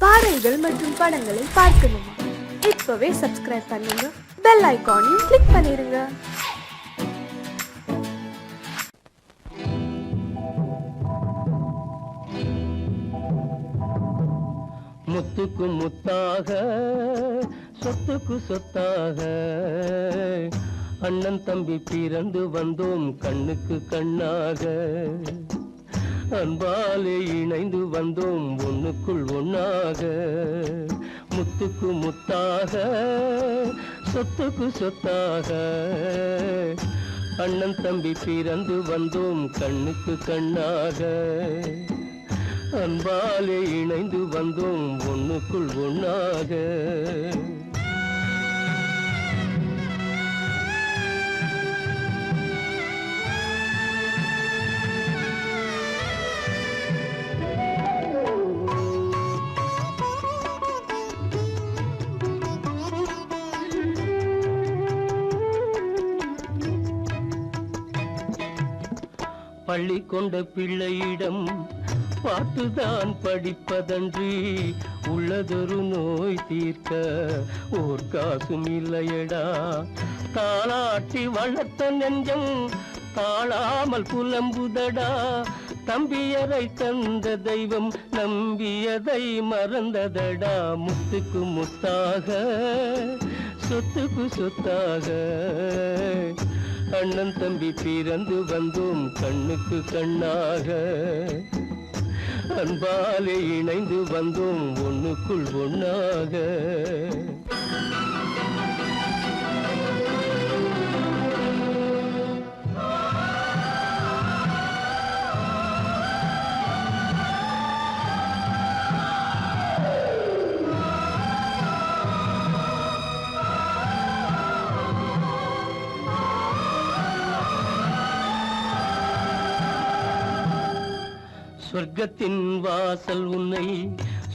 பாடல்கள் மற்றும் படங்களை பார்க்கணுமா? இப்பவே சப்ஸ்கிரைப் பண்ணுங்க, பெல் ஐகானையும் கிளிக் பண்ணிருங்க. முத்துக்கு முத்தாக சொத்துக்கு சொத்தாக அண்ணன் தம்பி பிறந்து வந்தோம் கண்ணுக்கு கண்ணாக. அன்பாலே இணைந்து வந்தோம் ஒண்ணுக்குள் ஒண்ணாக. முத்துக்கு முத்தாக சொத்துக்கு சொத்தாக அண்ணன் தம்பி பிறந்து வந்தோம் கண்ணுக்கு கண்ணாக. அன்பாலே இணைந்து வந்தோம் ஒண்ணுக்குள் ஒண்ணாக. பள்ளி கொண்ட பிள்ளையிடம் பார்த்துதான் படிப்பதன்றி உள்ளதொரு நோய் தீர்க்க ஓர் காசும் இல்லையடா. தாளாட்டி வளர்த்த நெஞ்சம் தாழாமல் புலம்புதடா. தம்பியரை தந்த தெய்வம் நம்பியதை மறந்ததடா. முத்துக்கு முத்தாக சொத்துக்கு சொத்தாக அண்ணன் தம்பி பிறந்து வந்தோம் கண்ணுக்கு கண்ணாக. அன்பாலே இணைந்து வந்தோம் ஒண்ணுக்குள் ஒண்ணாக. சொர்க்கத்தின் வாசல் உன்னை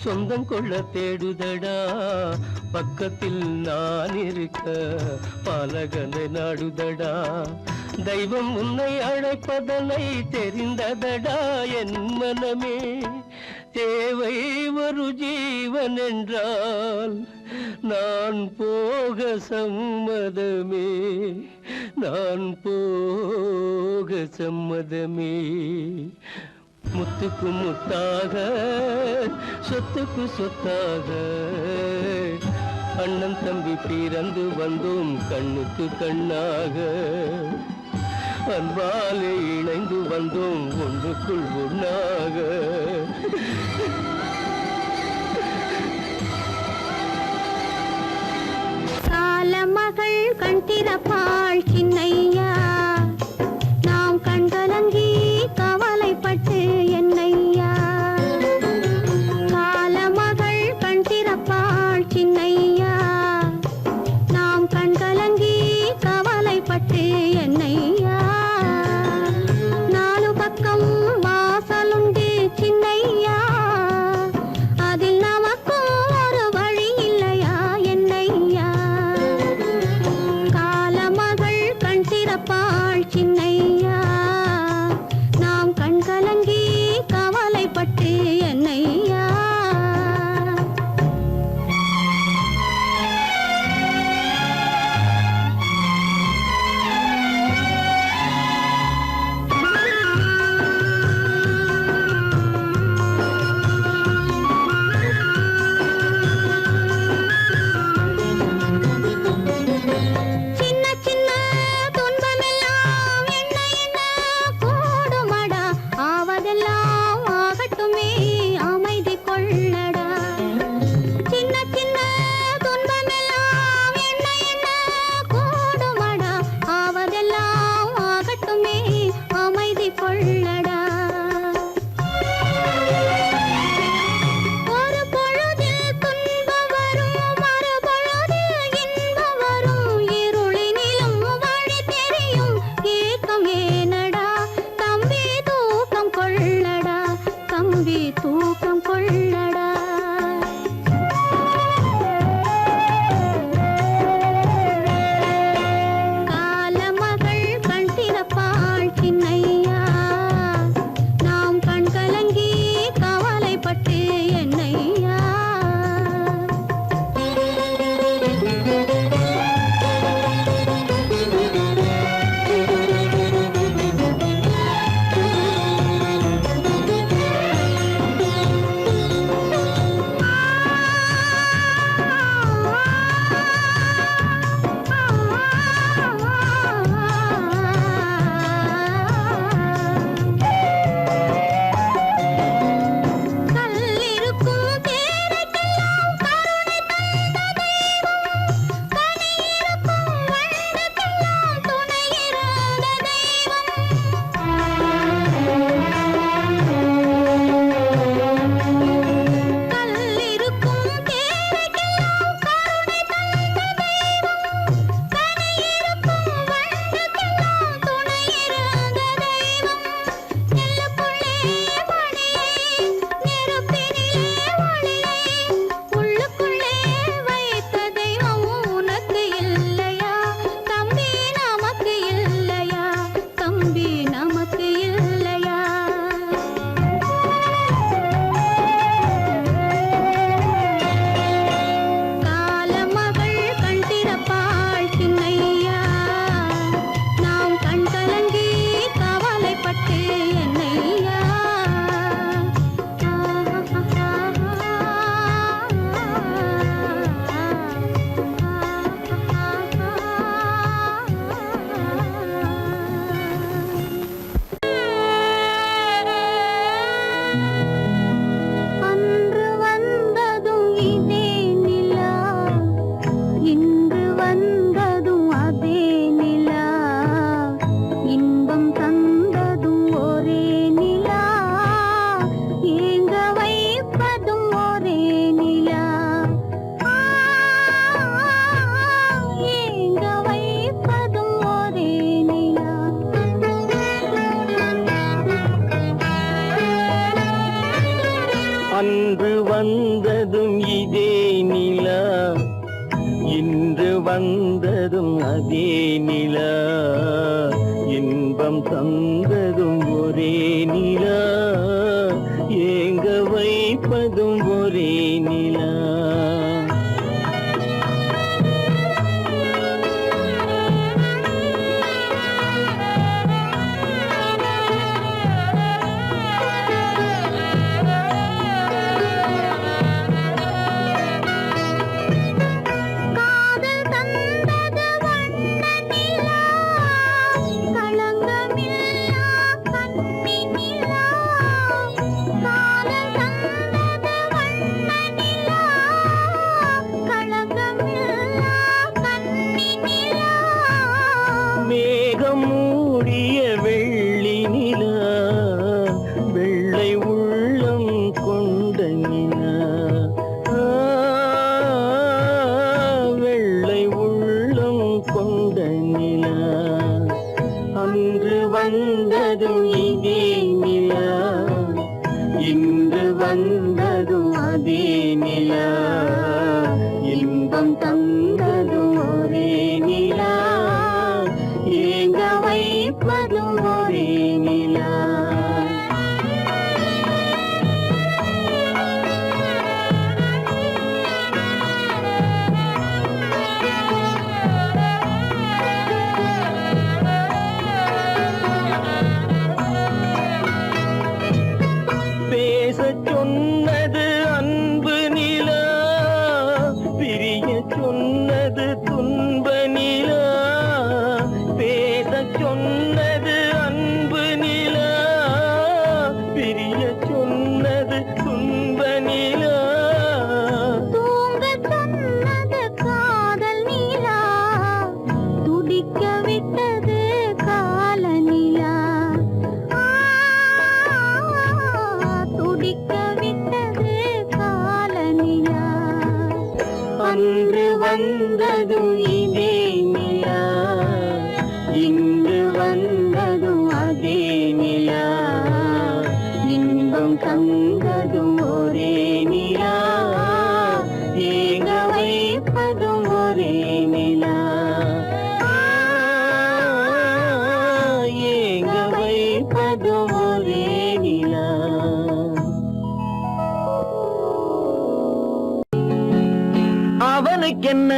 சொந்தம் கொள்ள தேடுதடா. பக்கத்தில் நான் இருக்க பாலகனை நாடுதடா. தெய்வம் உன்னை அழைப்பதனை தெரிந்ததடா என் மனமே. தேவை ஒரு ஜீவன் என்றால் நான் போக சம்மதமே. நான் போக சம்மதமே. முத்துக்கு முத்தாக சொத்துக்கு சொத்தாக அண்ணன் தம்பி பிறந்து வந்தோம் கண்ணுக்கு கண்ணாக. அன்பாலே இணைந்து வந்தோம் ஒன்றுக்குள் ஒண்ணாக. காலமகள் கண் திறப்பாள் சின்னையா, நாம் கண்கலங்கி கவலைப்பட்டு என்னையா. காலமகள் கண் திறப்பாள் சின்னையா, நாம் கண்கலங்கி கவலைப்பட்டு என்னையா. நாலு பக்கம் வாசலுண்டு சின்னையா, வந்ததும் இதே நிலா, இன்று வந்ததும் அதே நிலா, இன்பம் தந்ததும் ஒரே நிலா, ஏங்க வைப்பதும் ஒரே நிலா. காதல் தந்தது வண்ண நிலா, களங்கமில்லா கன்னி நிலா. காதல் தந்தது வண்ண நிலா, களங்கமில்லா கன்னி நிலா. மேகம் மூடிய வெள்ளி நிலா, வெள்ளை உள்ளம் கொண்ட நிலா, வெள்ளை உள்ளம் கொண்ட நிலா. அன்று வந்ததும் இதே நிலா, இன்று வந்ததும் அதே நிலா, இன்பம் தந்ததும் ஒரே நிலா, ஏங்க வைப்பதும் ஒரே நிலா. பேசச் சொன்னது அன்பு நிலா, பிரிய சொன்னது துன்ப நிலா. பேசச் சொன்னது அன்பு நிலா, பிரிய சொன்னது துன்ப நிலா. தூங்கச் சொன்னது காதல் நிலா, துடிக்க விட்டது கால நிலா. துடிக்க விட்டது கால நிலா. அன்று வந்ததும் இதே நிலா, இன்று வந்ததும் அதே நிலா, இன்பம் தந்ததும் ஒரே நிலா, ஏங்க வைப்பதும் ஒரே நிலா, ஏங்க வைப்பதும் ஒரே நிலா. அவனுக்கென்ன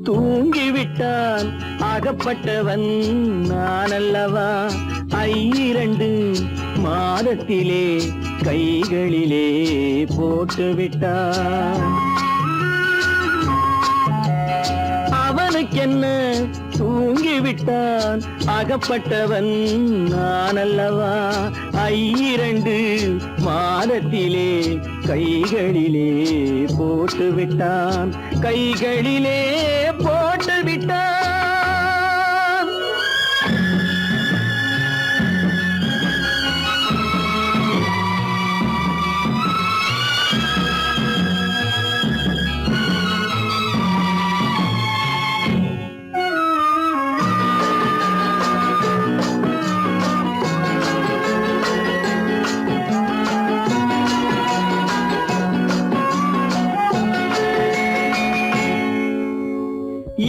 தூங்கிவிட்டான், அகப்பட்டவன் நான் அல்லவா. 2 மாதத்திலே கைகளிலே போட்டு விட்டான். அவனுக்கென்ன தூங்கிவிட்டான், அகப்பட்டவன் நான் அல்லவா. 2 மாதத்திலே கைகளிலே போட்டு விட்டான், கைகளிலே போட்டு விட்டான்.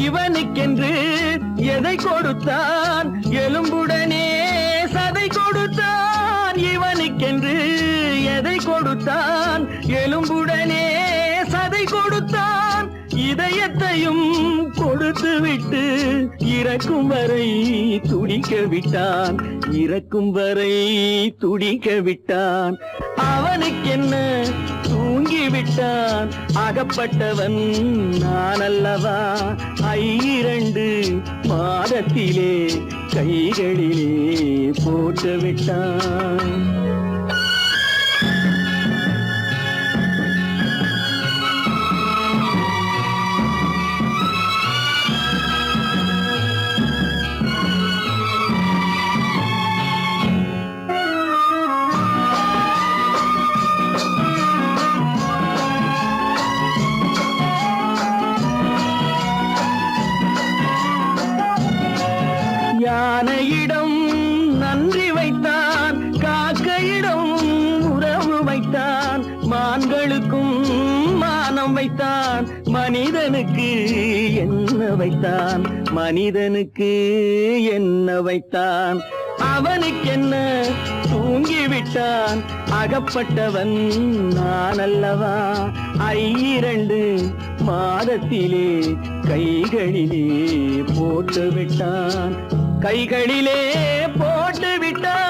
இவனுக்கென்று எதை கொடுத்தான், எலும்புடனே சதை கொடுத்தான். இவனுக்கென்று எதை கொடுத்தான், எலும்புடனே சதை கொடுத்தான். இதயத்தையும் கொடுத்து விட்டு இறக்கும் வரை துடிக்க விட்டான், இறக்கும் வரை துடிக்க விட்டான். அவனுக்கென்ன தூங்கிவிட்டான், அகப்பட்டவன் நான் அல்லவா. 2 மாதத்திலே கைகளிலே போட்டு விட்டான். யானையிடம் நன்றி வைத்தான், காக்கையிடம் வானம் வைத்தான் மனிதனுக்கு என்ன வைத்தான், மனிதனுக்கு என்ன வைத்தான். அவனுக்கென்ன தூங்கிவிட்டான், அகப்பட்டவன் நான் அல்லவா. 2 மாதத்திலே கைகளிலே போட்டு விட்டான், கைகளிலே போட்டு விட்டான்.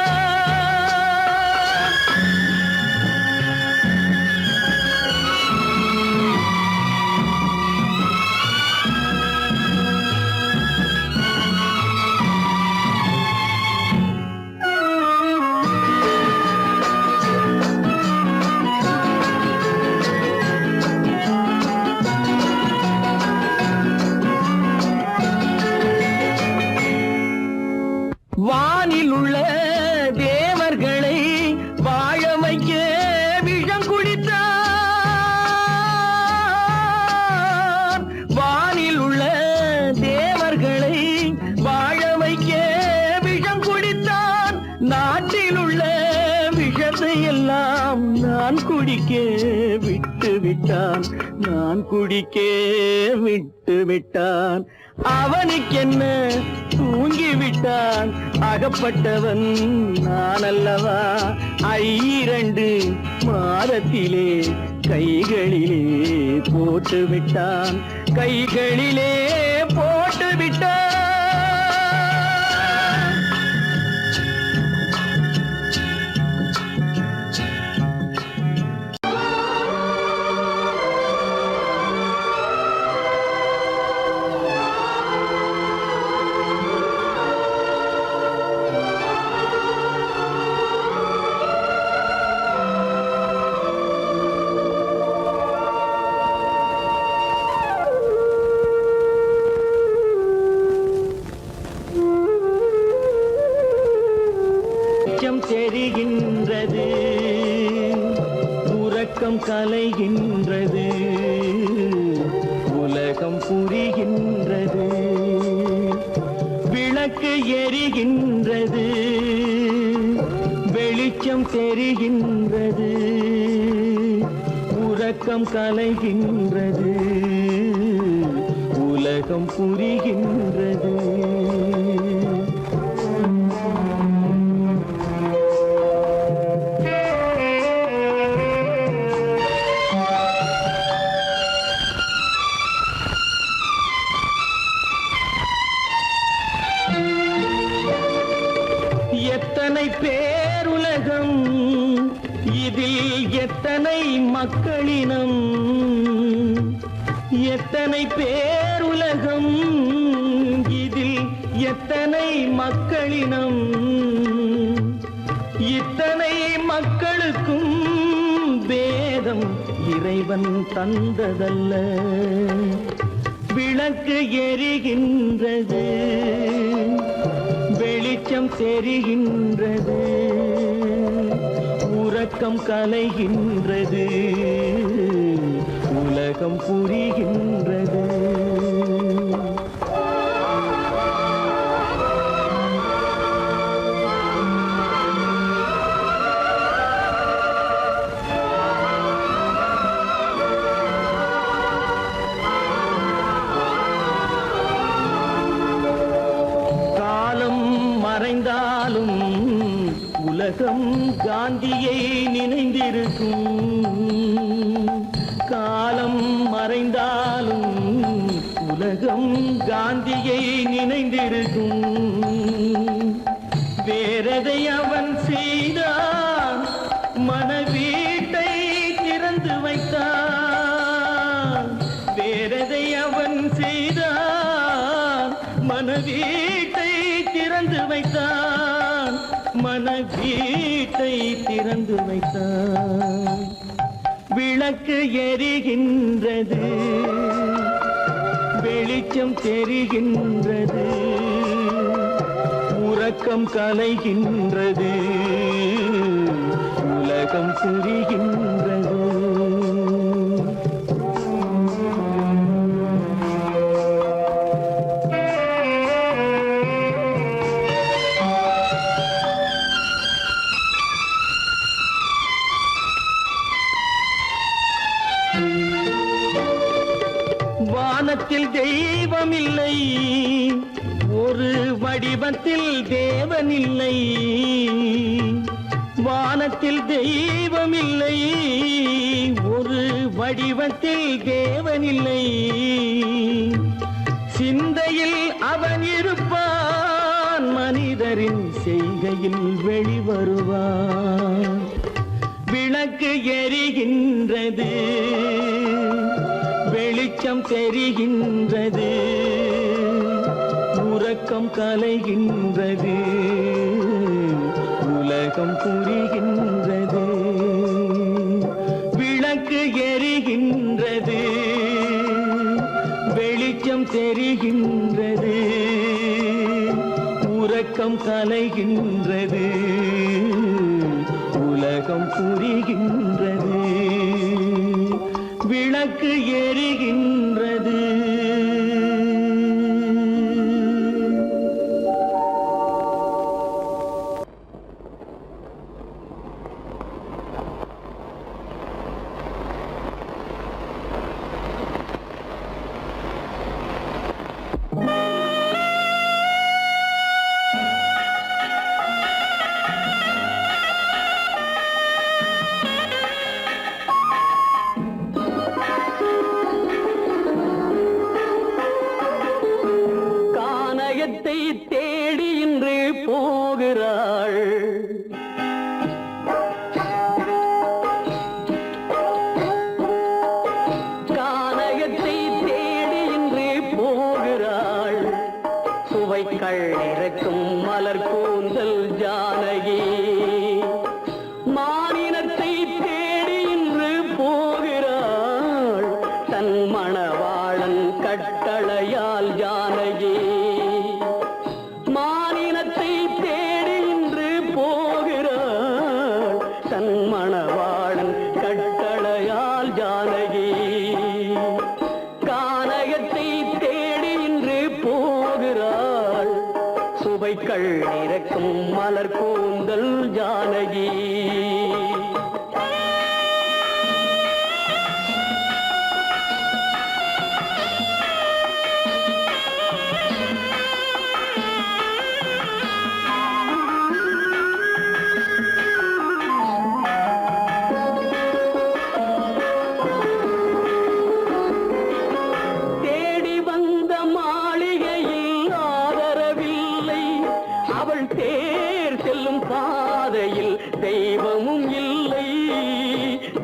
வானில் உள்ள தேவர்களை வாழ வைக்க விஷம் குடித்தான். வானில் உள்ள தேவர்களை வாழ வைக்க விஷம் குடித்தான். நாட்டில் உள்ள விஷத்தை எல்லாம் நான் குடிக்க விட்டு விட்டான், நான் குடிக்க விட்டு விட்டான். அவனுக்கென்ன தூங்கிவிட்டான், அகப்பட்டவன் நான் அல்லவா. 2 மாதத்திலே கைகளிலே போட்டு விட்டான், கைகளிலே போட்டு விட்டான். தெரிகின்றது, உறக்கம் கலைகின்றது, உலகம் புரிகின்றது. விளக்கு எரிகின்றது, வெளிச்சம் தெரிகின்றது, உறக்கம் கலைகின்றது, உலகம் புரிகின்றது. எத்தனை பேருலகம், இதில் எத்தனை மக்களினம். எத்தனை பேருலகம், இதில் எத்தனை மக்களினம். இத்தனை மக்களுக்கும் வேதம் இறைவன் தந்ததல்ல. விளக்கு எரிகின்றது, வெளிச்சம் தெரிகின்றது, உறக்கம் கலைகின்றது, உலகம் புரிகின்றது. மறைந்தாலும் உலகம் காந்தியை நினைந்திருக்கும். காலம் மறைந்தாலும் உலகம் காந்தியை நினைந்திருக்கும். வேறெதை அவன் செய்தான், மனவீட்டை திறந்து வைத்தான். வேறெதை அவன் செய்தான், மனவீட்டை திறந்து வைத்தான், மனவீட்டை திறந்து வைத்தான். விளக்கு எரிகின்றது, வெளிச்சம் தெரிகின்றது, உறக்கம் கலைகின்றது, உலகம் புரிகின்றது. வானத்தில் தெய்வம் இல்லை, ஒரு வடிவத்தில் தேவன் இல்லை. வானத்தில் தெய்வம் இல்லை, ஒரு வடிவத்தில் தேவன் இல்லை. சிந்தையில் அவன் இருப்பான், மனிதரின் செய்கையில் வெளிவருவான். விளக்கு எரிகின்றது, வெளிச்சம் தெரிகின்றது, உறக்கம் கலைகின்றது, உலகம் புரிகின்றது. விளக்கு எரிகின்றது, வெளிச்சம் தெரிகின்றது, உறக்கம் கலைகின்றது, உலகம் புரிகின்றது. விளக்கு எரிகின்றது. தேடி இன்று போகிறாள். கானகத்தை தேடி இன்று போகிறாள். சுவைக்கள் இறக்கும் மலர் கூந்தல் ஜானகி. மானினத்தை தேடி இன்று போகிறாள். தன் மணவாளன் கட்டளையால் ஜானகி. மானினத்தை தேடி இன்று போகிறாள். தன் மணவாளன் கட்டளையால் ஜானகி. கானகத்தை தேடி இன்று போகிறாள். சுவைக்கள் இறக்கும் மலர் கூந்தல் ஜானகி. தேர் செல்லும் பாதையில் தெய்வமும் இல்லை,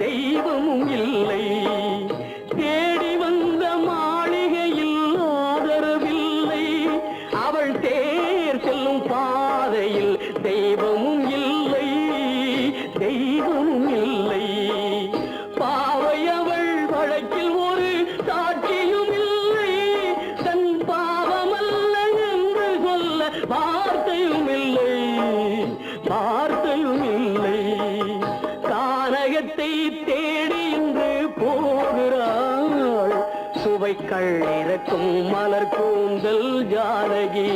தெய்வமும் இல்லை. தேடி வந்த மாளிகையில் ஆதரவில்லை. அவள் தேர் செல்லும் பாதையில் தெய்வமும் இல்லை, தெய்வமும் இல்லை. பாவை அவள் வழக்கில் ஒரு சாட்சியும் இல்லை. தன் பாவமல்ல என்று சொல்ல வார்த்தையும் இல்லை, வார்த்தையும் இல்லை. கானகத்தை தேடி இன்று போகிறாள். சுவைக்கள் இறக்கும் மலர் கூந்தல் ஜானகி.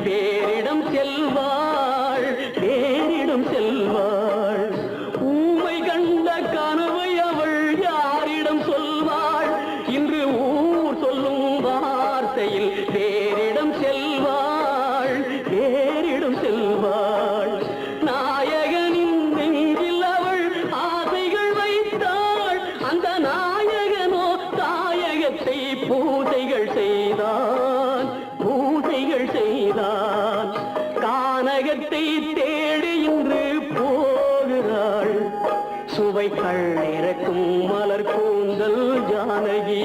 வேறிடம் செல்வாள், வேறிடம் செல்வாள். ஊமை கண்ட கனவை அவள் யாரிடம் சொல்வாள்? இன்று ஊர் சொல்லும் வார்த்தையில் வேறிடம் செல்வாள், வேறிடம் செல்வாள். நாயகனின் நெஞ்சில் அவள் ஆசைகள் வைத்தாள். அந்த நாயகனோ தாயகத்தை பூஜைகள் செய்தான், பூஜைகள் செய்தான். கானகத்தை தேடி இன்று போகிறாள். சுவைக்கள் இறக்கும் மலர் கூந்தல் ஜானகி.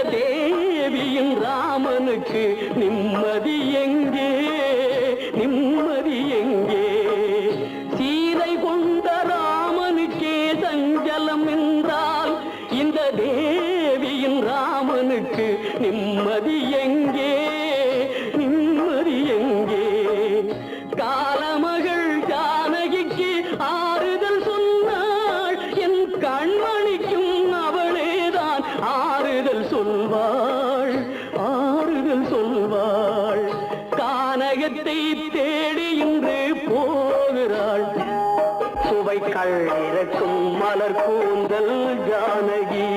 தேவியின் ராமனுக்கு நிம்மதி எங்கே, நிம்மதி எங்கே? சீதை கொண்ட ராமனுக்கே சஞ்சலம் என்றால் இந்த தேவியின் ராமனுக்கு நிம்மதி எங்கே, நிம்மதி எங்கே? காலமகள் ஜானகிக்கு ஆறுதல் சொன்னாள், என் கண்மணிக்கும் அவளேதான் ஆறுதல் சொல்வாள், ஆறுதல் சொல்வாள். கானகத்தை தேடி இன்று போகிறாள், சுவைக்கள் இறக்கும் மலர் கூந்தல் ஜானகி.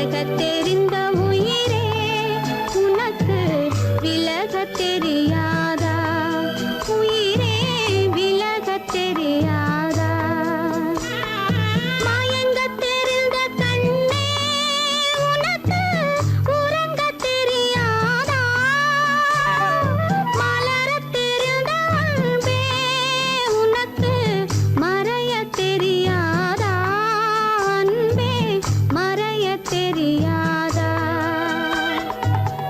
பழகத் தெரிந்த உயிரே உனக்கு விலகத் தெரியாதா? உயிரே விலகத் தெரியாதா? மயங்கத் தெரிந்த கண்ணே உனக்கு உறங்கத் தெரியாதா? மலரத் தெரிந்த அன்பே உனக்கு மறையத் தெரியாதா? அன்பே மறையத் தெரியாதா?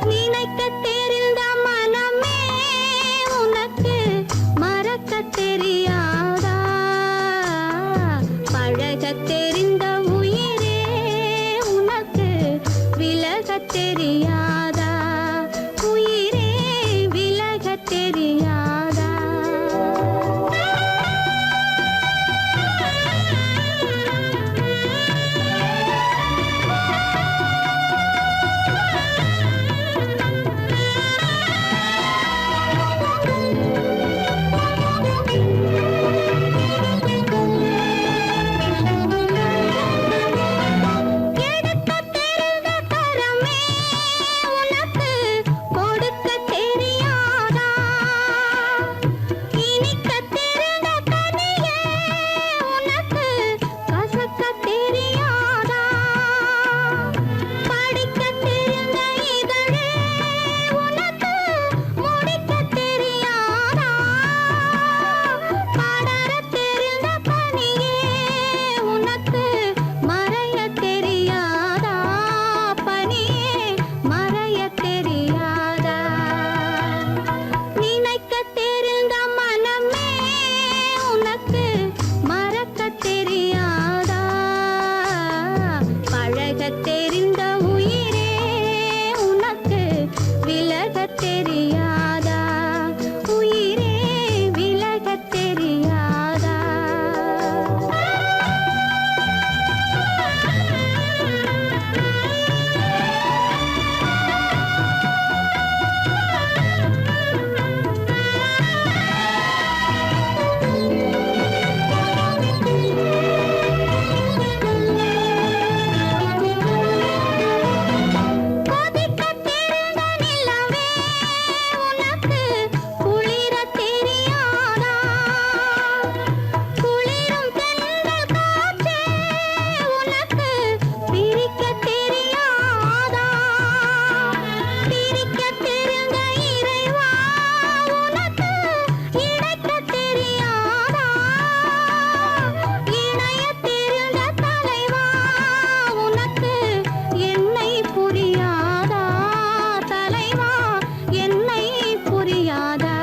நினைக்கத் தெரிந்த மனமே உனக்கு மறக்கத் தெரியாதா? பழகத் தெரிந்த உயிரே உனக்கு விலகத் தெரியாதா? உயிரே விலகத் தெரியாதா? எடுக்கத் தெரிந்த கரமே உனக்கு கொடுக்கத் தெரியாதா? இனிக்கத் தெரிந்த கனியே உனக்கு கசக்கத் தெரியாதா? படிக்கத் தெரிந்த இதழே உனக்கு முடிக்கத் தெரியாதா? படரத் தெரிந்த பனியே உனக்கு மறையத் தெரியாதா? பனியே மறையத் தெரியாதா? நினைக்கத் தெரிந்த மனமே உனக்கு மறக்கத் தெரியாதா? பழகத் தெரிந்த உயிரே உனக்கு விலகத் தெரியாதா? உயிரே விலகத் தெரியாதா? கொதிக்கத் தெரிந்த நிலவே உனக்கு குளிரத் தெரியாதா? குளிரும் தென்றல் காற்றே உனக்கு பிரிக்கத் தெரியாதா? பிரிக்கத் தெரிந்த இறைவா உனக்கு இணைக்கத் தெரியாதா? இணையத் தெரிந்த தலைவா உனக்கு என்னை புரியாதா? தலைவா என்னை புரியாதா?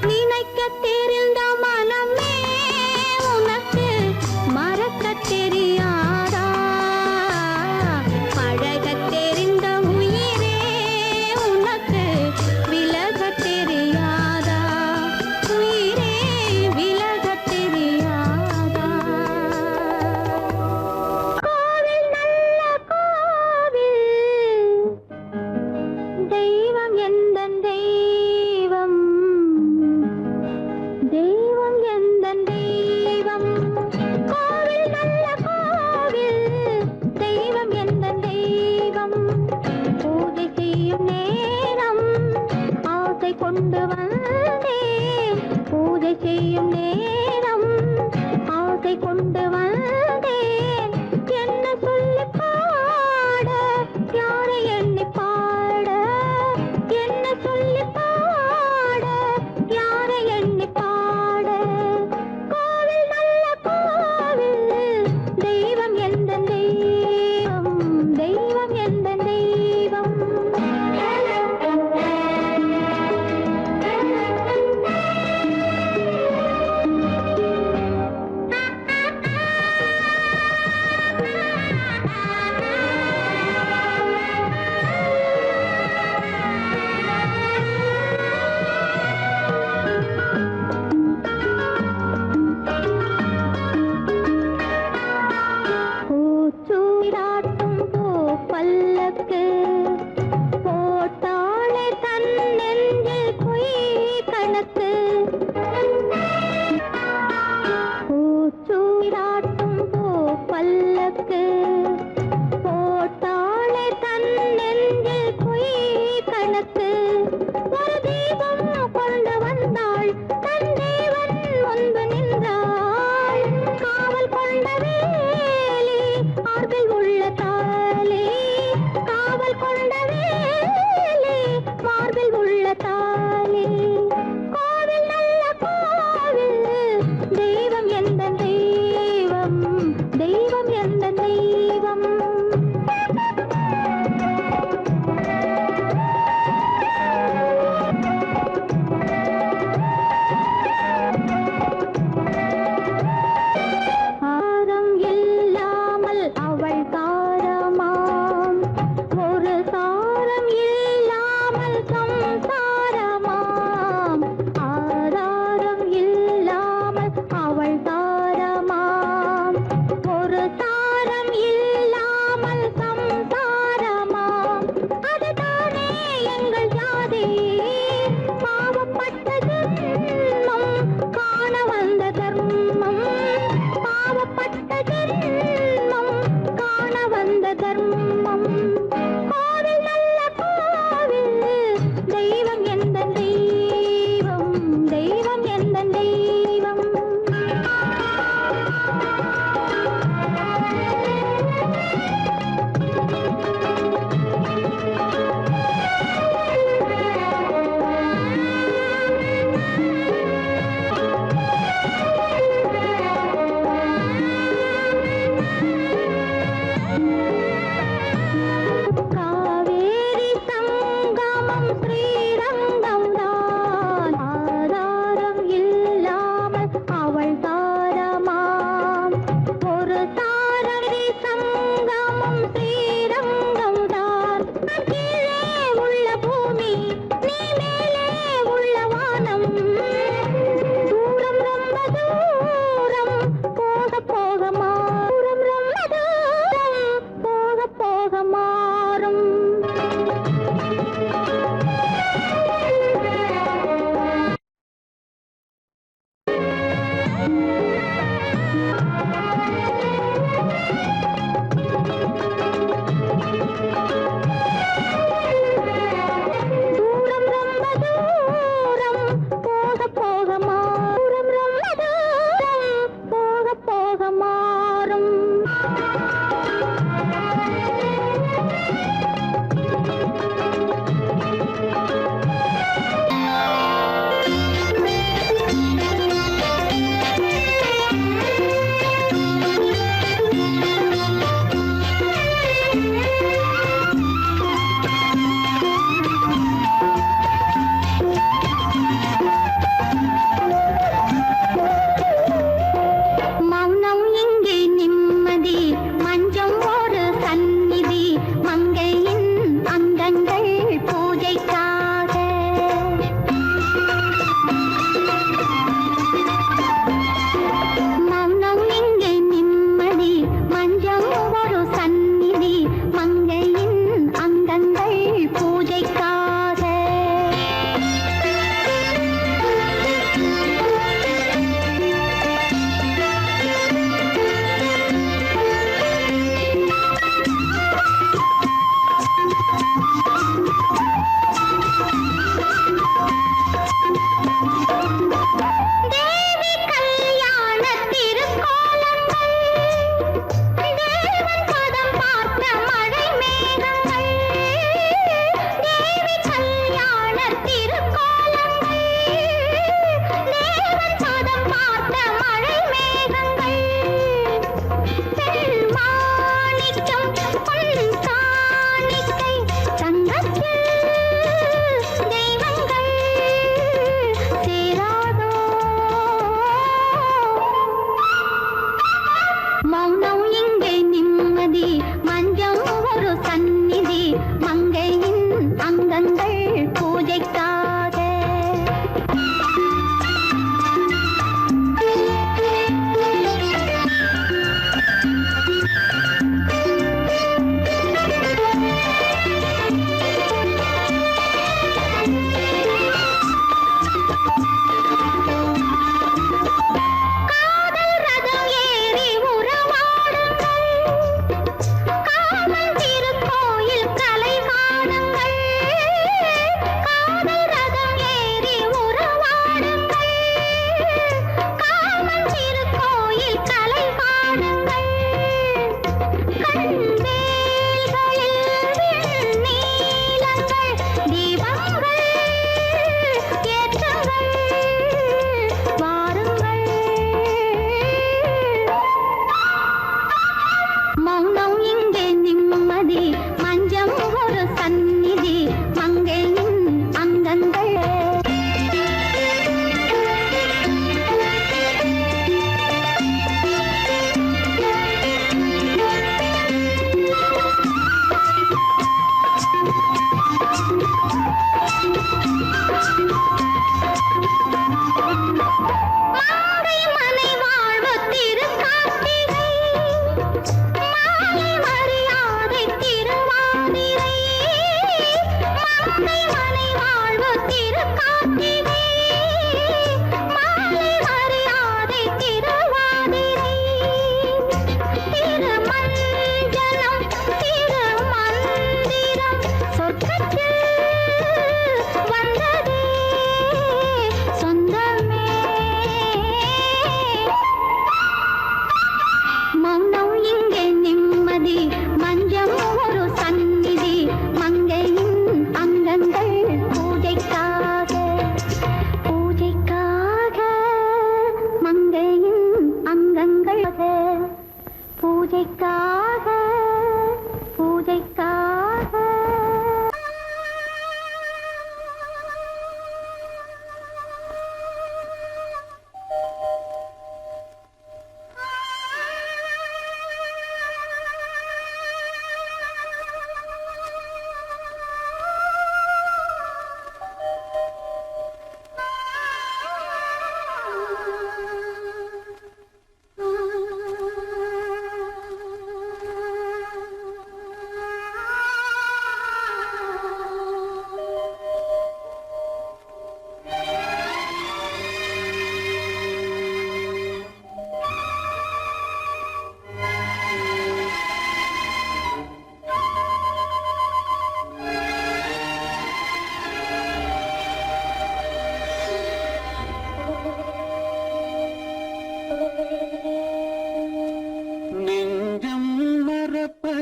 நினைக்கத் தெரிந்த மனமே உனக்கு மறக்கத் தெரியாதா? பழகத் தெரிந்த உயிரே உனக்கு விலகத் தெரியாதா? உயிரே விலகத் தெரியாதா? கோவில் நல்ல கோவில் தெய்வம் எந்தன் தெய்வம் தெய்வம் எந்தன் தெய்வம் கோவில் நல்ல கோவில் தெய்வம் எந்தன் தெய்வம் பூஜை செய்யும் நேரம் ஆசை கொண்டு வந்தேன் பூஜை செய்யும் நேரம் ஆசை கொண்டு வந்தேன் என்ன சொல்லி பாட யாரை எண்ணி பாட என்ன சொல்லி பாட யாரை எண்ணி பாட கோவில் நல்ல கோவில் தெய்வம் எந்த தெய்வம் தெய்வம் எந்த தெய்வம் எந்த தெய்வம் ஆரம் இல்லாமல் அவள் தாரமாம் ஒரு சாரம் இல்லாமல் சம்சாரமாம் ஆதாரம் இல்லாமல் அவள் தாரமாம் ஒரு சாரம் இல்லாமல்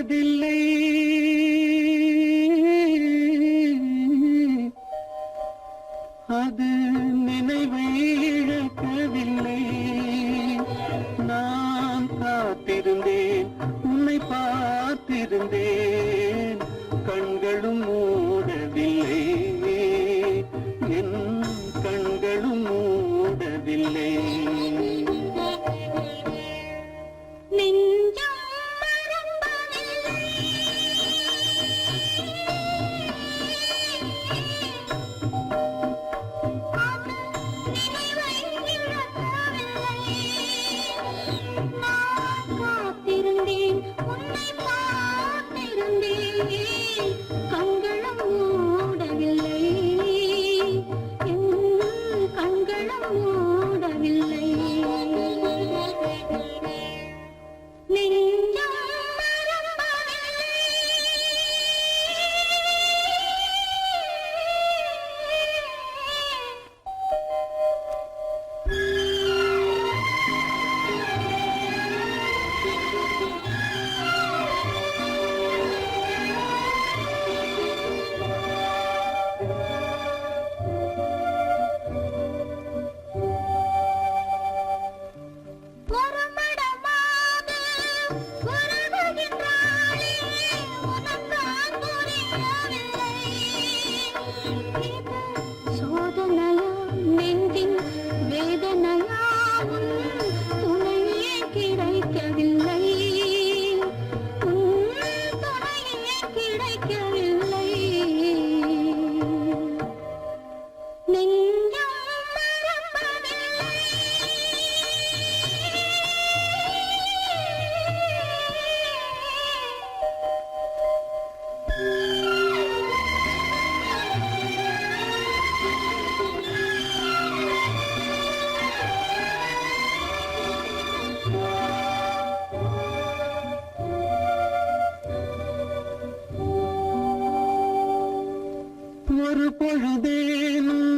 மறப்பதில்லை அது நினைவை இழக்கவில்லை நான் காத்திருந்தேன் உன்னை பார்த்திருந்தேன் கண்களும் மூடவில்லை என் கண்களும் மூடவில்லை கண்களும் மூடவில்லை என் கண்களும் மூடவில்லை நெஞ்சம் சோதனையா நெஞ்சின் வேதனையா உன் துணையே கிடைக்கவில்லை உன் துணையே கிடைக்கவில்லை நெஞ்சம் மறப்பதில்லை ஒரு பொழுதேனும்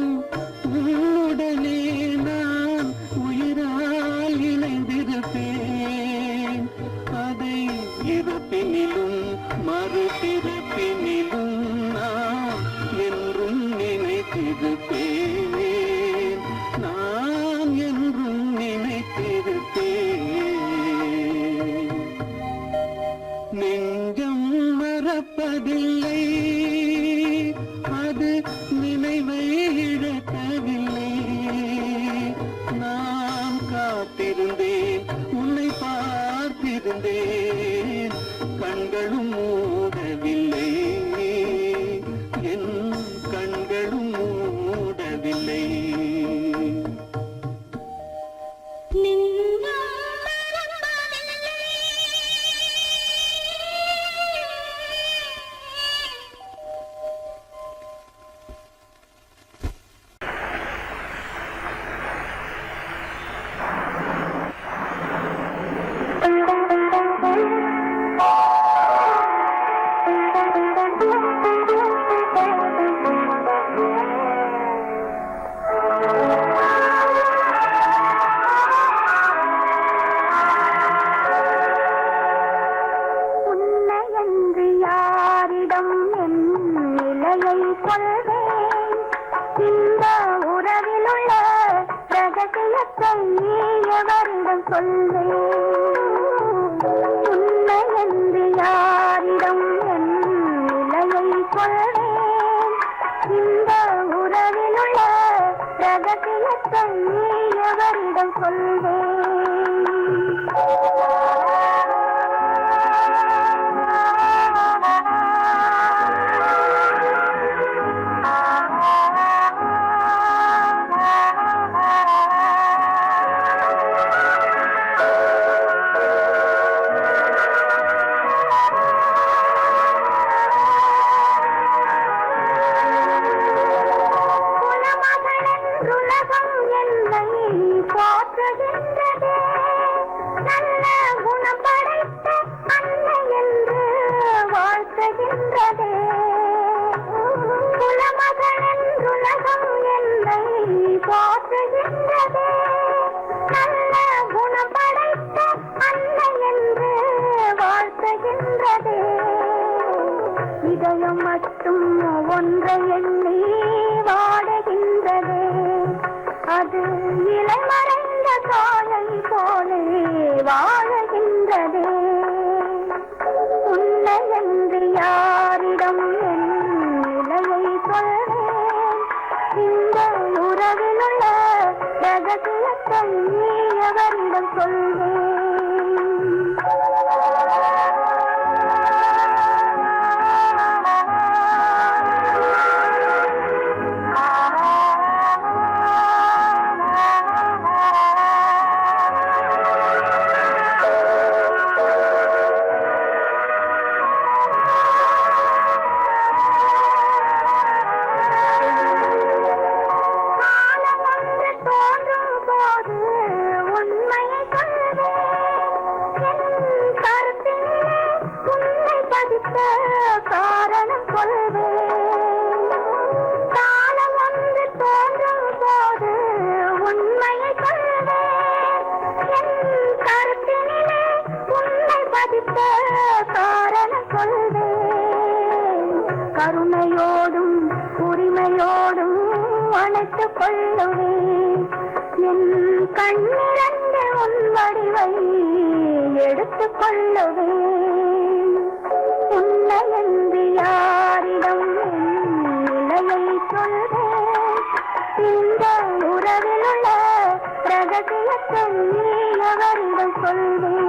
உன்னுடனே நான் உயிரால் இணைந்திருப்பேன் அதை இருப்பினிலும் மறுபிறப்பினிலும் நான் என்றும் நினைத்திருப்பேன் நான் என்றும் நினைத்திருப்பேன் நெஞ்சம் மறப்பதில்லை அது நினைவை இழக்கவில்லை நான் காத்திருந்தேன் உன்னை பார்த்திருந்தேன் கண்களும் மூடவில்லை என் கண்களும் மூடவில்லை உன்னையன்று யாரிடம் என் நிலையை சொல்வேன் இந்த உறவிலுள்ள ரகசியத்தை எவரிடம் சொல்வேன் உன்னையன்று யாரிடம் என் நிலையை சொல்வேன் இந்த உறவிலுள்ள ரகசியத்தை எவரிடம் சொல்வேன் உலகம் என்னை போற்றுகின்ற இதயம் மட்டும் ஒன்றை எண்ணி வாடுகின்றதே, அது இளமறைந்த காலை போலே வாழுகின்றதே. உன்னை என்று யாரிடம் என் நிலையை சொல்வேன், இந்த உறவிலுள்ள ரகசியத்தை எவரிடம் சொல்வேன்? காரணம் சொல்வேன். காலம் வந்து தோன்றும் போது உண்மையை சொல்வேன். என் கருத்தினிலே உன்னை பதித்த காரணம் சொல்வேன். கருணையோடும் உரிமையோடும் அணைத்துக் கொள்ளுவேன். என் கண்ணிரண்டு உன் வடிவை எடுத்துக் கொள்ளுவேன். உன்னை என்று யாரிடம் நிலையை சொல்வேன், இந்த உறவிலுள்ள ரகசியத்தை எவரிடம் சொல்வேன்?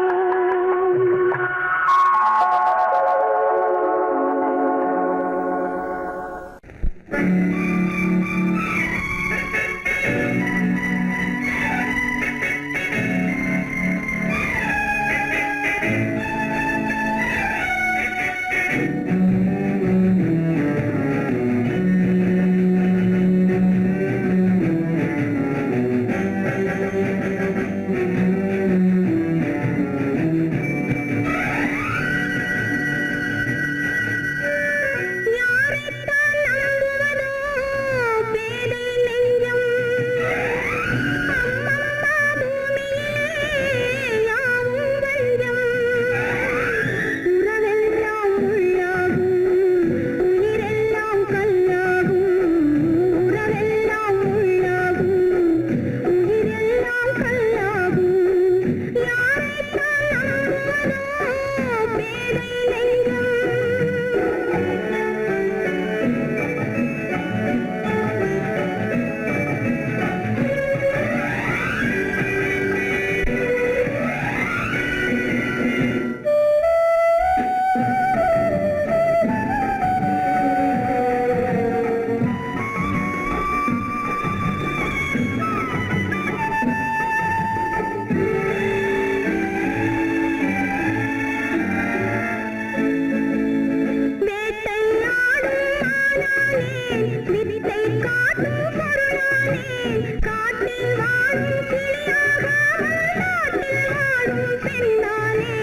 பெண்ணாலே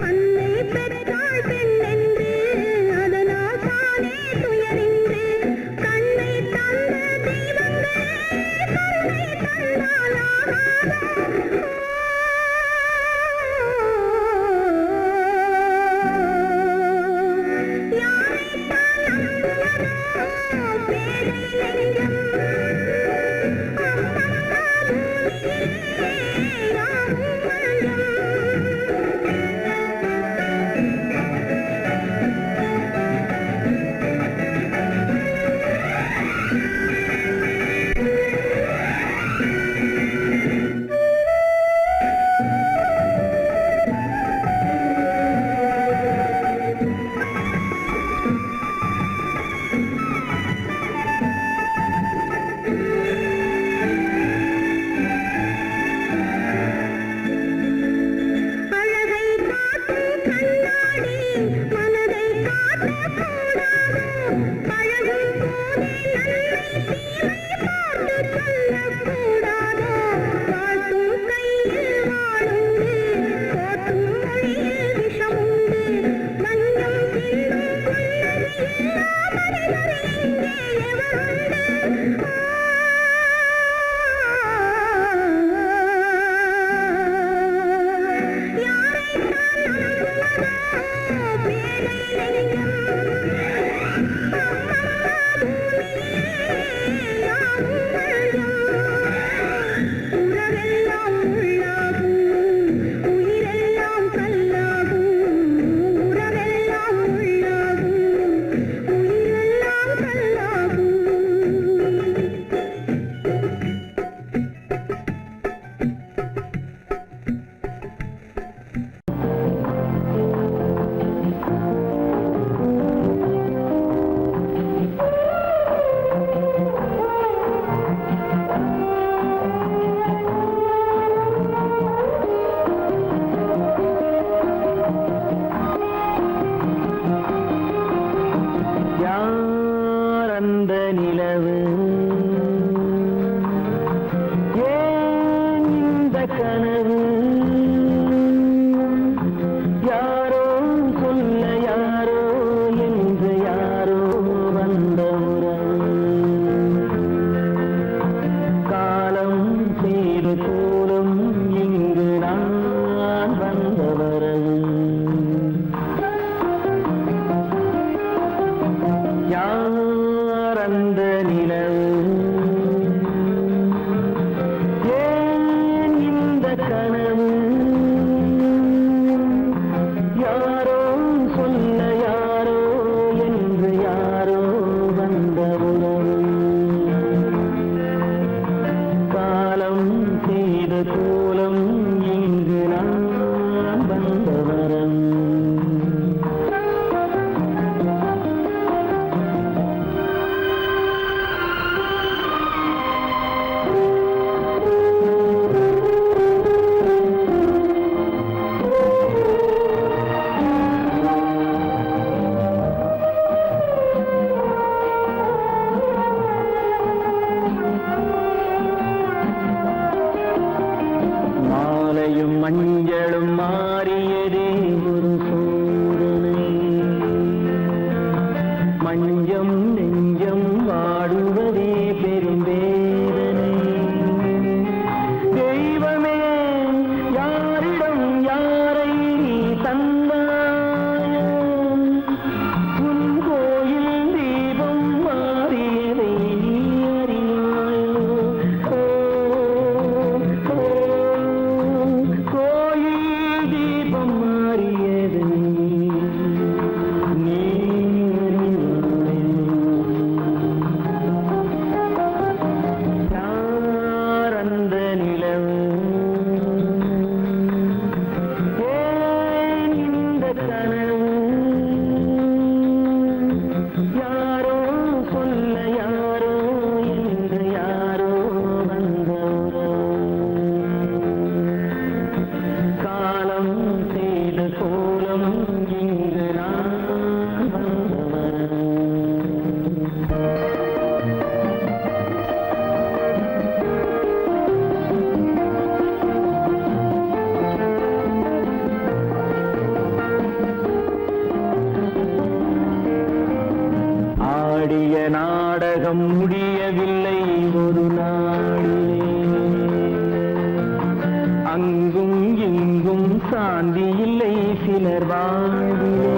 அன்னை பெற்றாள் பெண்ணென்று முடியவில்லை ஒரு நாளிலே. அங்கும் இங்கும் சாந்தி இல்லை சிலர் வாழ்விலே.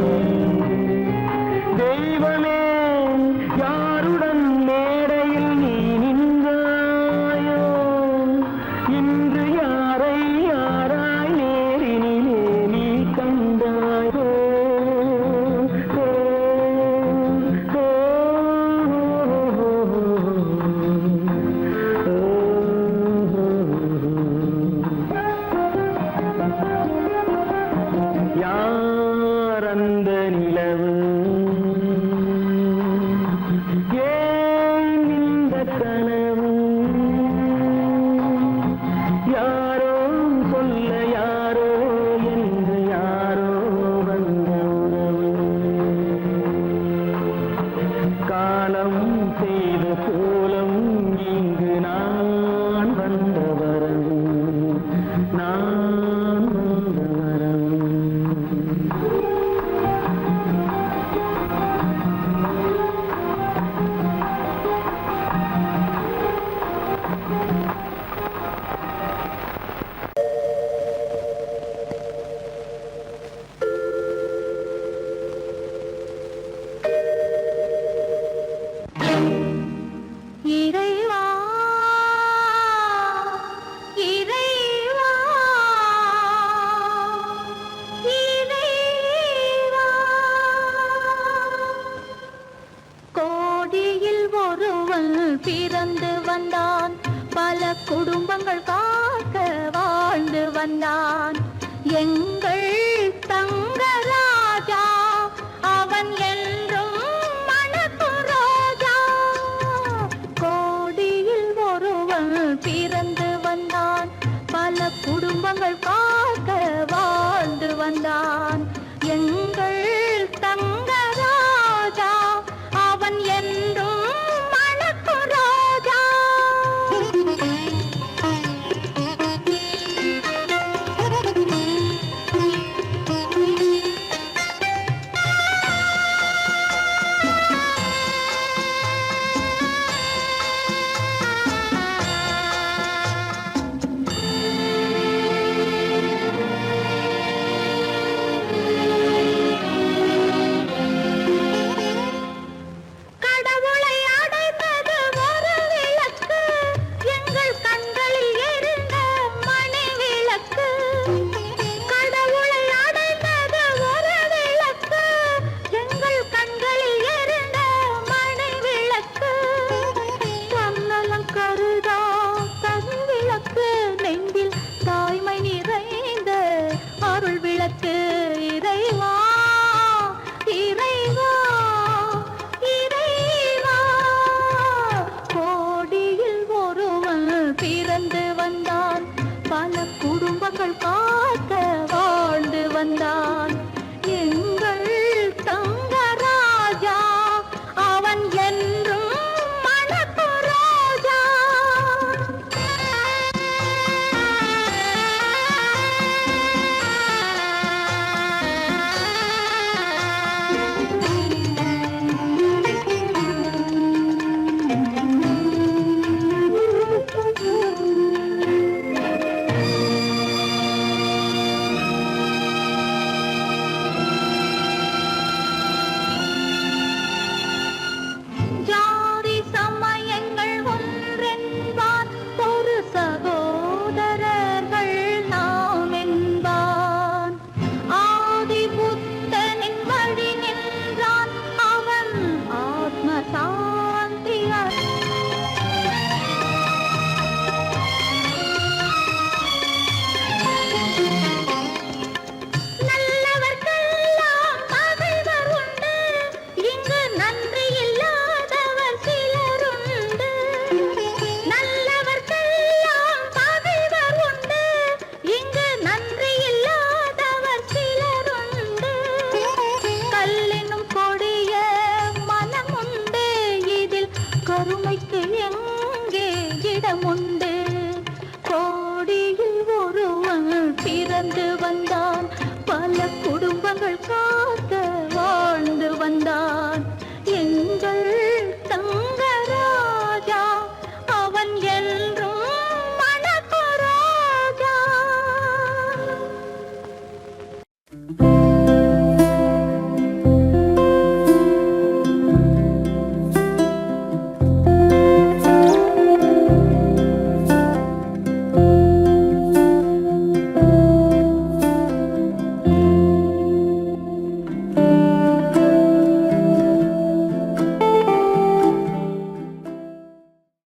தெய்வமே யாருடன் மேடையில் நீ நின்றாயோ, இன்று யாரை யாராய் நேரினிலே நீ கண்டாயோ. யார் அந்த நிலவு, ஏன் இந்த கனவு, யாரோ சொல்ல யாரோ என்று யாரோ வந்த உறவு. காலம் செய்த கோலம் இங்கு நான் வந்த வரவு, நான் வந்த வரவு. இறைவா இறைவா இறைவா, கோடியில் ஒருவன் பிறந்து வந்தான், பல குடும்பங்கள் காக்க வாழ்ந்து வந்தான். எங்கள்